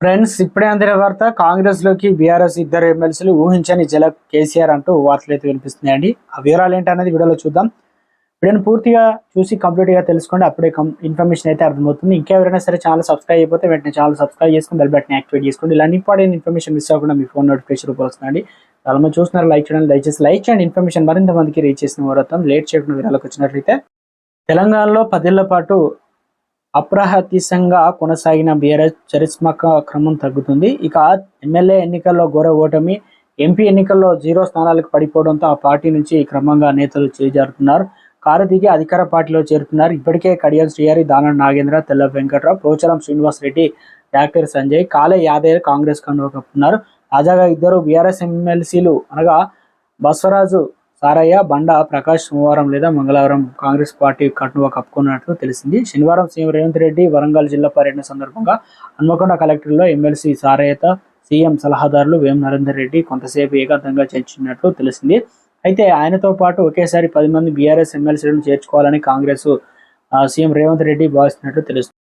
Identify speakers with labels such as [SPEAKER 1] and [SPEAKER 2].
[SPEAKER 1] Friends, ఇప్పుడే అందిన వార్త. కాంగ్రెస్ లోకి బీఆర్ఎస్ ఇద్దరు ఎమ్మెల్సీలు ఊహించని జల కేసీఆర్ అంటూ వార్తలు అయితే వినిపిస్తున్నాయండి. ఆ వివరాలు ఏంటనేది వీడియోలో చూద్దాం. వీడియోని పూర్తిగా చూసి కంప్లీట్ గా తెలుసుకోండి. అప్పుడే ఇన్ఫర్మేషన్ అయితే అర్థమవుతుంది. ఇంకెవరైనా సరే ఛానల్ సబ్స్క్రైబ్ అయిపోతే వెంటనే ఛానల్ సబ్స్క్రైబ్ చేసుకుని బెల్ బటన్ యాక్టివేట్ చేసుకోండి. ఇలాంటి ఇంపార్టెంట్ ఇన్ఫర్మేషన్ మిస్ అవ్వకుండా మీ ఫోన్ నోటిఫికేషన్ రూపంలో వస్తుందండి. చాలా మంది చూస్తున్నారు, లైక్ చేయండి. దయచేసి లైక్ చేయండి. ఇన్ఫర్మేషన్ మరింత మందికి రీచ్ చేసిన వారతాం. లేట్ చేయకుండా వివరాలకు వచ్చినట్లయితే, తెలంగాణలో 10 ఏళ్ల పాటు అప్రహతీశంగా కొనసాగిన బీఆర్ఎస్ చరిత్రాత్మక క్రమం తగ్గుతుంది. ఇక ఎమ్మెల్యే ఎన్నికల్లో ఘోర ఓటమి, ఎంపీ ఎన్నికల్లో 0 స్థానాలకు పడిపోవడంతో ఆ పార్టీ నుంచి క్రమంగా నేతలు చేజారుతున్నారు. కారు దిగి అధికార పార్టీలో చేరుతున్నారు. ఇప్పటికే కడియం శ్రీహరి, దానం నాగేంద్ర, తెల్ల వెంకట్రావు, పోచారం శ్రీనివాస్ రెడ్డి, డాక్టర్ సంజయ్, కాలే యాదయ్య కాంగ్రెస్ కండువా కప్పుతున్నారు. తాజాగా ఇద్దరు బీఆర్ఎస్ ఎమ్మెల్సీలు అనగా బస్వరాజు సారయ్య, బండా ప్రకాష్ సోమవారం లేదా మంగళవారం కాంగ్రెస్ పార్టీ కండువా కప్పుకున్నట్లు తెలిసింది. శనివారం సీఎం రేవంత్ రెడ్డి వరంగల్ జిల్లా పర్యటన సందర్భంగా హన్మకొండ కలెక్టర్లో ఎమ్మెల్సీ సారయ్యతో సీఎం సలహాదారులు వేం నరేందర్ రెడ్డి కొంతసేపు ఏకాంతంగా చర్చించినట్లు తెలిసింది. అయితే ఆయనతో పాటు ఒకేసారి 10 మంది బీఆర్ఎస్ ఎమ్మెల్సీలను చేర్చుకోవాలని కాంగ్రెస్ సీఎం రేవంత్ రెడ్డి భావిస్తున్నట్లు తెలుస్తుంది.